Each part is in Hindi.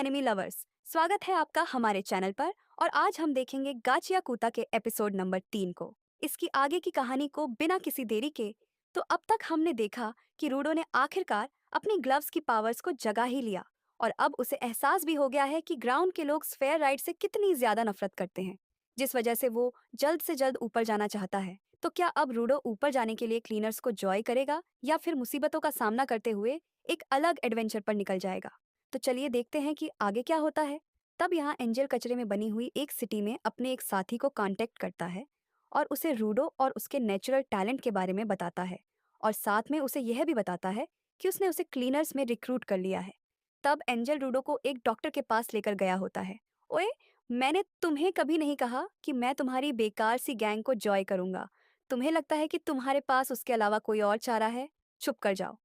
एनिमी लवर्स, स्वागत है आपका हमारे चैनल पर। और आज हम देखेंगे गाचिया कूता के एपिसोड नंबर 3 को। इसकी आगे की कहानी को बिना किसी देरी के। तो अब तक हमने देखा कि रूडो ने आखिरकार अपनी ग्लव्स की पावर्स को जगा ही लिया और अब उसे एहसास भी हो गया है कि ग्राउंड के लोग स्फेयर राइड से कितनी ज्यादा नफरत करते हैं, जिस वजह से वो जल्द से जल्द ऊपर जाना चाहता है। तो क्या अब रूडो ऊपर जाने के लिए क्लीनर्स को जॉय करेगा या फिर मुसीबतों का सामना करते हुए एक अलग एडवेंचर पर निकल जाएगा? तो चलिए देखते हैं कि आगे क्या होता है। तब यहाँ एंजल कचरे में बनी हुई एक सिटी में अपने एक साथी को कांटेक्ट करता है और उसे रूडो और उसके नेचुरल टैलेंट के बारे में बताता है और साथ में उसे यह भी बताता है कि उसने उसे क्लीनर्स में रिक्रूट कर लिया है। तब एंजल रूडो को एक डॉक्टर के पास लेकर गया होता है। ओए, मैंने तुम्हें कभी नहीं कहा कि मैं तुम्हारी बेकार सी गैंग को जॉय करूंगा। तुम्हें लगता है कि तुम्हारे पास उसके अलावा कोई और चारा है? चुप कर जाओ।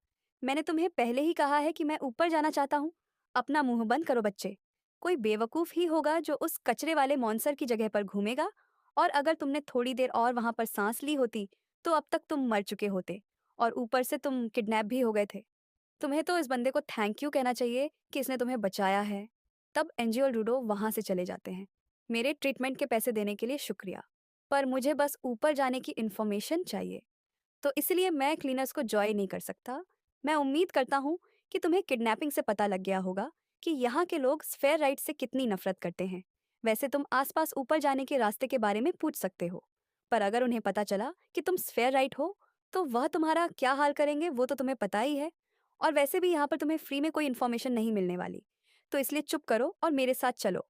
मैंने तुम्हें पहले ही कहा है कि मैं ऊपर जाना चाहता हूँ। अपना मुंह बंद करो बच्चे। कोई बेवकूफ ही होगा जो उस कचरे वाले मॉन्स्टर की जगह पर घूमेगा। और अगर तुमने थोड़ी देर और वहां पर सांस ली होती तो अब तक तुम मर चुके होते और ऊपर से तुम किडनैप भी हो गए थे। तुम्हें तो इस बंदे को थैंक यू कहना चाहिए कि इसने तुम्हें बचाया है। तब एनजी और रूडो वहां से चले जाते हैं। मेरे ट्रीटमेंट के पैसे देने के लिए शुक्रिया, पर मुझे बस ऊपर जाने की इन्फॉर्मेशन चाहिए, तो इसलिए मैं क्लीनर्स को जॉय नहीं कर सकता। मैं उम्मीद करता हूँ कि तुम्हें किडनैपिंग से पता लग गया होगा कि यहाँ के लोग स्फेयर राइट से कितनी नफरत करते हैं। वैसे तुम आसपास ऊपर जाने के रास्ते के बारे में पूछ सकते हो, पर अगर उन्हें पता चला कि तुम स्फेयर राइट हो तो वह तुम्हारा क्या हाल करेंगे वो तो तुम्हें पता ही है। और वैसे भी यहाँ पर तुम्हें फ्री में कोई इन्फॉर्मेशन नहीं मिलने वाली, तो इसलिए चुप करो और मेरे साथ चलो।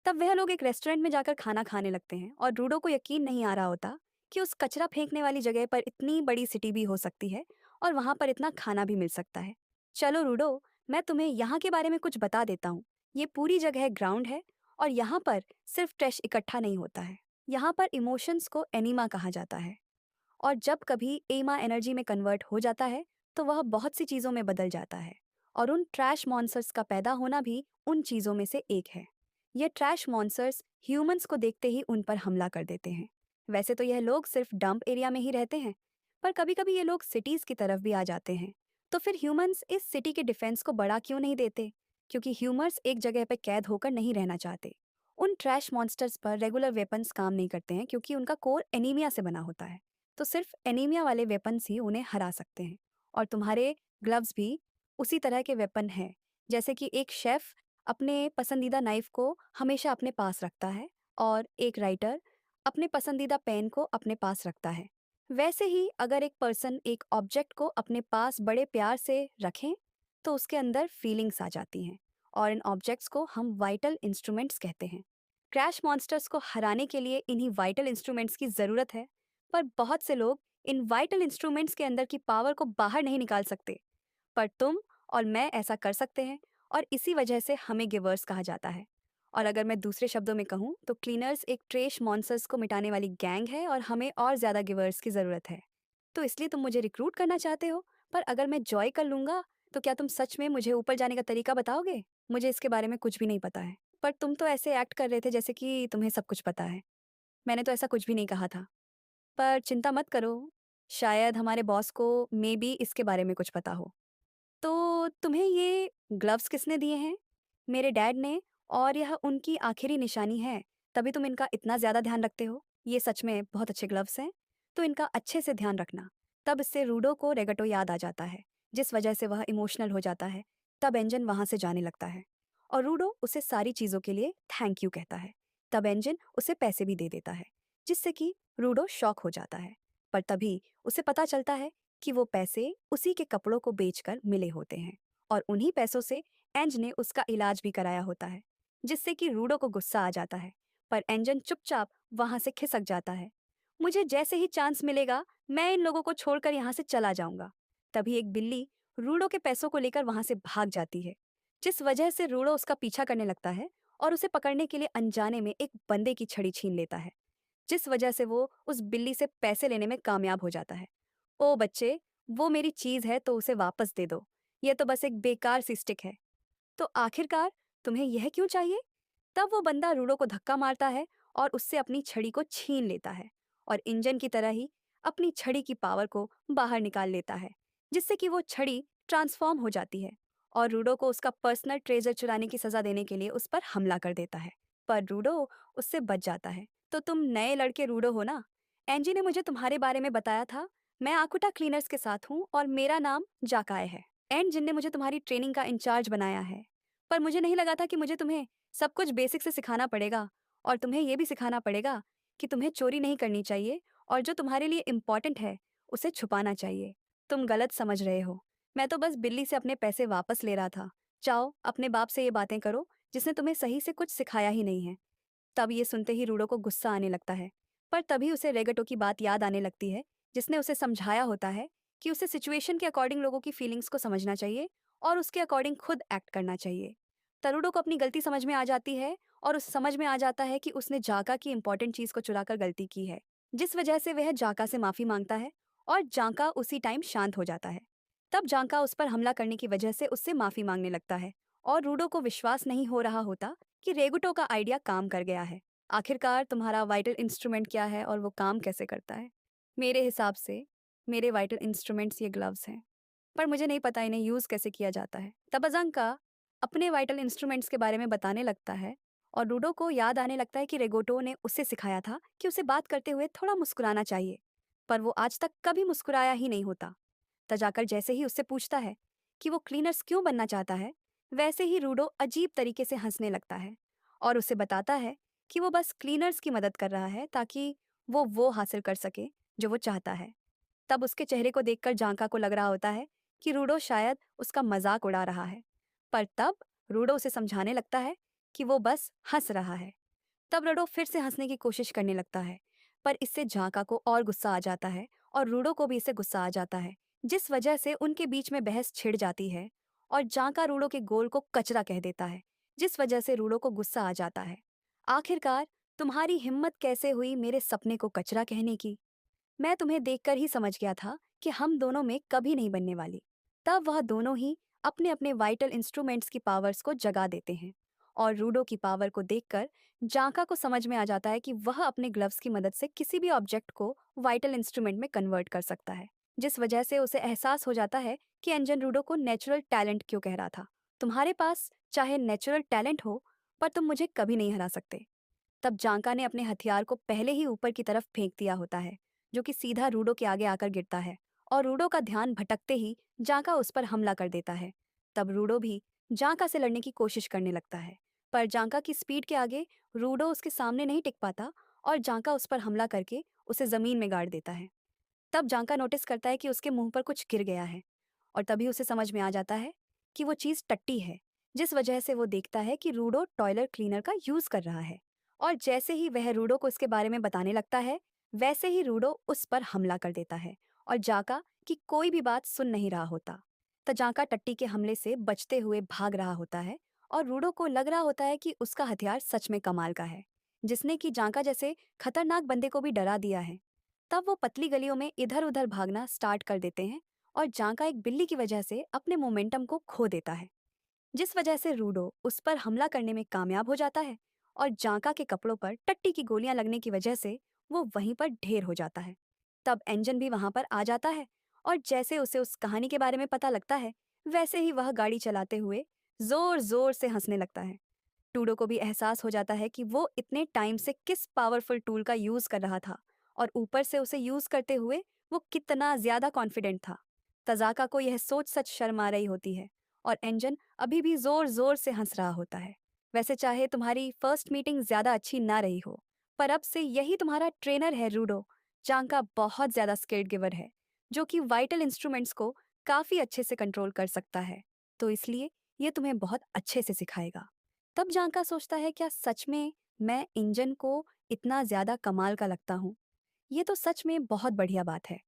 तब वह लोग एक रेस्टोरेंट में जाकर खाना खाने लगते हैं और रूडो को यकीन नहीं आ रहा होता कि उस कचरा फेंकने वाली जगह पर इतनी बड़ी सिटी भी हो सकती है और वहां पर इतना खाना भी मिल सकता है। चलो रूडो, मैं तुम्हें यहाँ के बारे में कुछ बता देता हूँ। ये पूरी जगह ग्राउंड है और यहाँ पर सिर्फ ट्रैश इकट्ठा नहीं होता है। यहाँ पर इमोशंस को एनिमा कहा जाता है और जब कभी एमा एनर्जी में कन्वर्ट हो जाता है तो वह बहुत सी चीज़ों में बदल जाता है और उन ट्रैश मॉन्स्टर्स का पैदा होना भी उन चीज़ों में से एक है। ये ट्रैश मॉन्स्टर्स ह्यूमंस को देखते ही उन पर हमला कर देते हैं। वैसे तो यह लोग सिर्फ डंप एरिया में ही रहते हैं, पर कभी कभी ये लोग सिटीज़ की तरफ भी आ जाते हैं। तो फिर ह्यूमंस इस सिटी के डिफेंस को बढ़ा क्यों नहीं देते? क्योंकि ह्यूमर्स एक जगह पर कैद होकर नहीं रहना चाहते। उन ट्रैश मॉन्स्टर्स पर रेगुलर वेपन्स काम नहीं करते हैं क्योंकि उनका कोर एनीमिया से बना होता है। तो सिर्फ एनीमिया वाले वेपन्स ही उन्हें हरा सकते हैं। और तुम्हारे ग्लव्स भी उसी तरह के वेपन हैं। जैसे कि एक शेफ अपने पसंदीदा नाइफ को हमेशा अपने पास रखता है और एक राइटर अपने पसंदीदा पेन को अपने पास रखता है। वैसे ही अगर एक पर्सन एक ऑब्जेक्ट को अपने पास बड़े प्यार से रखें तो उसके अंदर फीलिंग्स आ जाती हैं और इन ऑब्जेक्ट्स को हम वाइटल इंस्ट्रूमेंट्स कहते हैं। क्रैश मॉन्स्टर्स को हराने के लिए इन्हीं वाइटल इंस्ट्रूमेंट्स की ज़रूरत है, पर बहुत से लोग इन वाइटल इंस्ट्रूमेंट्स के अंदर की पावर को बाहर नहीं निकाल सकते। पर तुम और मैं ऐसा कर सकते हैं और इसी वजह से हमें गिवर्स कहा जाता है। और अगर मैं दूसरे शब्दों में कहूँ तो क्लीनर्स एक ट्रेश मॉन्स्टर्स को मिटाने वाली गैंग है और हमें और ज़्यादा गिवर्स की ज़रूरत है। तो इसलिए तुम मुझे रिक्रूट करना चाहते हो, पर अगर मैं जॉय कर लूँगा तो क्या तुम सच में मुझे ऊपर जाने का तरीका बताओगे? मुझे इसके बारे में कुछ भी नहीं पता है, पर तुम तो ऐसे एक्ट कर रहे थे जैसे कि तुम्हें सब कुछ पता है। मैंने तो ऐसा कुछ भी नहीं कहा था। पर चिंता मत करो, शायद हमारे बॉस को मे बी इसके बारे में कुछ पता हो। तो तुम्हें ये ग्लव्स किसने दिए हैं? मेरे डैड ने, और यह उनकी आखिरी निशानी है, तभी तुम इनका इतना ज़्यादा ध्यान रखते हो। ये सच में बहुत अच्छे ग्लव्स हैं, तो इनका अच्छे से ध्यान रखना। तब इससे रूडो को रेगटो याद आ जाता है, जिस वजह से वह इमोशनल हो जाता है। तब एंजन वहाँ से जाने लगता है और रूडो उसे सारी चीज़ों के लिए थैंक यू कहता है। तब एंजन उसे पैसे भी दे देता है, जिससे कि रूडो शॉक हो जाता है। पर तभी उसे पता चलता है कि वो पैसे उसी के कपड़ों को बेचकर मिले होते हैं और उन्हीं पैसों से एंज ने उसका इलाज भी कराया होता है, जिससे कि रूडो को गुस्सा आ जाता है। पर एंजन चुपचाप वहां से खिसक जाता है। मुझे जैसे ही चांस मिलेगा मैं इन लोगों को छोड़कर यहाँ से चला जाऊंगा। तभी एक बिल्ली रूडो के पैसों को लेकर वहां से भाग जाती है, जिस वजह से रूडो उसका पीछा करने लगता है और उसे पकड़ने के लिए अनजाने में एक बंदे की छड़ी छीन लेता है, जिस वजह से वो उस बिल्ली से पैसे लेने में कामयाब हो जाता है। ओ बच्चे, वो मेरी चीज है तो उसे वापस दे दो। ये तो बस एक बेकार सी स्टिक है। तो आखिरकार तुम्हें यह क्यों चाहिए? तब वो बंदा रूडो को धक्का मारता है और उससे अपनी छड़ी को छीन लेता है और इंजन की तरह ही अपनी छड़ी की पावर को बाहर निकाल लेता है, जिससे कि वो छड़ी ट्रांसफॉर्म हो जाती है और रूडो को उसका पर्सनल ट्रेजर चुराने की सजा देने के लिए उस पर हमला कर देता है। पर रूडो उससे बच जाता है। तो तुम नए लड़के रूडो हो ना? एंजी ने मुझे तुम्हारे बारे में बताया था। मैं आकुटा क्लीनर्स के साथ हूँ और मेरा नाम जाकाय है। एंड जिन ने मुझे तुम्हारी ट्रेनिंग का इंचार्ज बनाया है। पर मुझे नहीं लगा था कि मुझे तुम्हें सब कुछ बेसिक से सिखाना पड़ेगा और तुम्हें यह भी सिखाना पड़ेगा कि तुम्हें चोरी नहीं करनी चाहिए और जो तुम्हारे लिए इम्पोर्टेंट है उसे छुपाना चाहिए। तुम गलत समझ रहे हो। मैं तो बस बिल्ली से अपने पैसे वापस ले रहा था। जाओ अपने बाप से ये बातें करो जिसने तुम्हें सही से कुछ सिखाया ही नहीं है। तब ये सुनते ही रूडो को गुस्सा आने लगता है। पर तभी उसे रेगटो की बात याद आने लगती है जिसने उसे समझाया होता है कि उसे सिचुएशन के अकॉर्डिंग लोगों की फीलिंग्स को समझना चाहिए और उसके अकॉर्डिंग खुद एक्ट करना चाहिए। तरुडो को अपनी गलती समझ में आ जाती है और उस समझ में आ जाता है कि उसने जाका की इंपॉर्टेंट चीज को चुराकर गलती की है, जिस वजह से वह जाका से माफी मांगता है और जाका उसी टाइम शांत हो जाता है। तब जाका उस पर हमला करने की वजह से उससे माफी मांगने लगता है और रूडो को विश्वास नहीं हो रहा होता कि रेगुटो का आइडिया काम कर गया है। आखिरकार तुम्हारा वाइटल इंस्ट्रूमेंट क्या है और वो काम कैसे करता है? मेरे हिसाब से मेरे वाइटल इंस्ट्रूमेंट्स ये ग्लव्स हैं, पर मुझे नहीं पता इन्हें यूज़ कैसे किया जाता है। तब अज़ंका अपने वाइटल इंस्ट्रूमेंट्स के बारे में बताने लगता है और रूडो को याद आने लगता है कि रेगोटो ने उससे सिखाया था कि उसे बात करते हुए थोड़ा मुस्कुराना चाहिए, पर वो आज तक कभी मुस्कुराया ही नहीं होता। तजाकर जैसे ही उससे पूछता है कि वो क्लीनर्स क्यों बनना चाहता है, वैसे ही रूडो अजीब तरीके से हंसने लगता है और उसे बताता है कि वो बस क्लीनर्स की मदद कर रहा है ताकि वो हासिल कर सके जो वो चाहता है। तब उसके चेहरे को देखकर जांका को लग रहा होता है कि रूडो शायद उसका मजाक उड़ा रहा है। पर तब रूडो उसे समझाने लगता है कि वो बस हंस रहा है। तब रूडो फिर से हंसने की कोशिश करने लगता है, पर इससे जांका को और गुस्सा आ जाता है और रूडो को भी इससे गुस्सा आ जाता है, जिस वजह से उनके बीच में बहस छिड़ जाती है और जांका रूडो के गोल को कचरा कह देता है, जिस वजह से रूडो को गुस्सा आ जाता है। आखिरकार तुम्हारी हिम्मत कैसे हुई मेरे सपने को कचरा कहने की? मैं तुम्हें देखकर ही समझ गया था कि हम दोनों में कभी नहीं बनने वाली। तब वह दोनों ही अपने अपने वाइटल इंस्ट्रूमेंट्स की पावर्स को जगा देते हैं और रूडो की पावर को देखकर जांका को समझ में आ जाता है कि वह अपने ग्लव्स की मदद से किसी भी ऑब्जेक्ट को वाइटल इंस्ट्रूमेंट में कन्वर्ट कर सकता है, जिस वजह से उसे एहसास हो जाता है कि एंजन रूडो को नेचुरल टैलेंट क्यों कह रहा था। तुम्हारे पास चाहे नेचुरल टैलेंट हो, पर तुम मुझे कभी नहीं हरा सकते। तब जांका ने अपने हथियार को पहले ही ऊपर की तरफ फेंक दिया होता है, जो कि सीधा रूडो के आगे आकर गिरता है और रूडो का ध्यान भटकते ही जांका उस पर हमला कर देता है। तब रूडो भी जांका से लड़ने की कोशिश करने लगता है, पर जांका की स्पीड के आगे रूडो उसके सामने नहीं टिक पाता और जांका उस पर हमला करके उसे जमीन में गाड़ देता है। तब जांका नोटिस करता है कि उसके मुंह पर कुछ गिर गया है और तभी उसे समझ में आ जाता है कि वो चीज़ टट्टी है, जिस वजह से वो देखता है कि रूडो टॉयलेट क्लीनर का यूज़ कर रहा है। और जैसे ही वह रूडो को इसके बारे में बताने लगता है, वैसे ही रूडो उस पर हमला कर देता है और जाका की कोई भी बात सुन नहीं रहा होता। तो जाका टट्टी के हमले से बचते हुए भाग रहा होता है और रूडो को लग रहा होता है कि उसका हथियार सच में कमाल का है, जिसने कि जाका जैसे खतरनाक बंदे को भी डरा दिया है। तब वो पतली गलियों में इधर उधर भागना स्टार्ट कर देते हैं और जांका एक बिल्ली की वजह से अपने मोमेंटम को खो देता है, जिस वजह से रूडो उस पर हमला करने में कामयाब हो जाता है और जांका के कपड़ों पर टट्टी की गोलियां लगने की वजह से वो वहीं पर ढेर हो जाता है। तब एंजन भी वहां पर आ जाता है और जैसे उसे उस कहानी के बारे में पता लगता है, वैसे ही वह गाड़ी चलाते हुए जोर जोर से हंसने लगता है। टूडो को भी एहसास हो जाता है कि वो इतने टाइम से किस पावरफुल टूल का यूज कर रहा था और ऊपर से उसे यूज करते हुए वो कितना ज्यादा कॉन्फिडेंट था। तजाका को यह सोच सच शर्म आ रही होती है और एंजन अभी भी जोर जोर से हंस रहा होता है। वैसे चाहे तुम्हारी फर्स्ट मीटिंग ज्यादा अच्छी ना रही हो, पर अब से यही तुम्हारा ट्रेनर है रूडो। जांका बहुत ज्यादा स्किल्ड गिवर है, जो कि वाइटल इंस्ट्रूमेंट्स को काफी अच्छे से कंट्रोल कर सकता है, तो इसलिए ये तुम्हें बहुत अच्छे से सिखाएगा। तब जांका सोचता है, क्या सच में मैं इंजन को इतना ज्यादा कमाल का लगता हूँ? ये तो सच में बहुत बढ़िया बात है।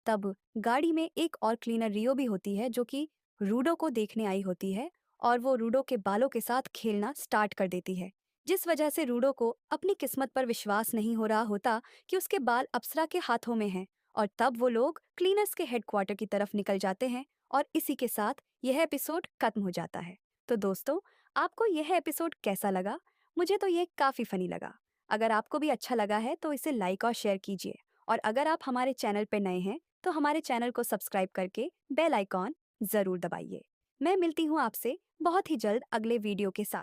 तब गाड़ी में एक और क्लीनर रियो भी होती है जो कि रूडो को देखने आई होती है और वो रूडो के बालों के साथ खेलना स्टार्ट कर देती है, जिस वजह से रूडो को अपनी किस्मत पर विश्वास नहीं हो रहा होता कि उसके बाल अप्सरा के हाथों में हैं। और तब वो लोग क्लीनर्स के हेडक्वार्टर की तरफ निकल जाते हैं और इसी के साथ यह एपिसोड खत्म हो जाता है। तो दोस्तों, आपको यह एपिसोड कैसा लगा? मुझे तो ये काफ़ी फ़नी लगा। अगर आपको भी अच्छा लगा है तो इसे लाइक और शेयर कीजिए और अगर आप हमारे चैनल पर नए हैं तो हमारे चैनल को सब्सक्राइब करके बेल आइकॉन ज़रूर दबाइए। मैं मिलती हूँ आपसे बहुत ही जल्द अगले वीडियो के साथ।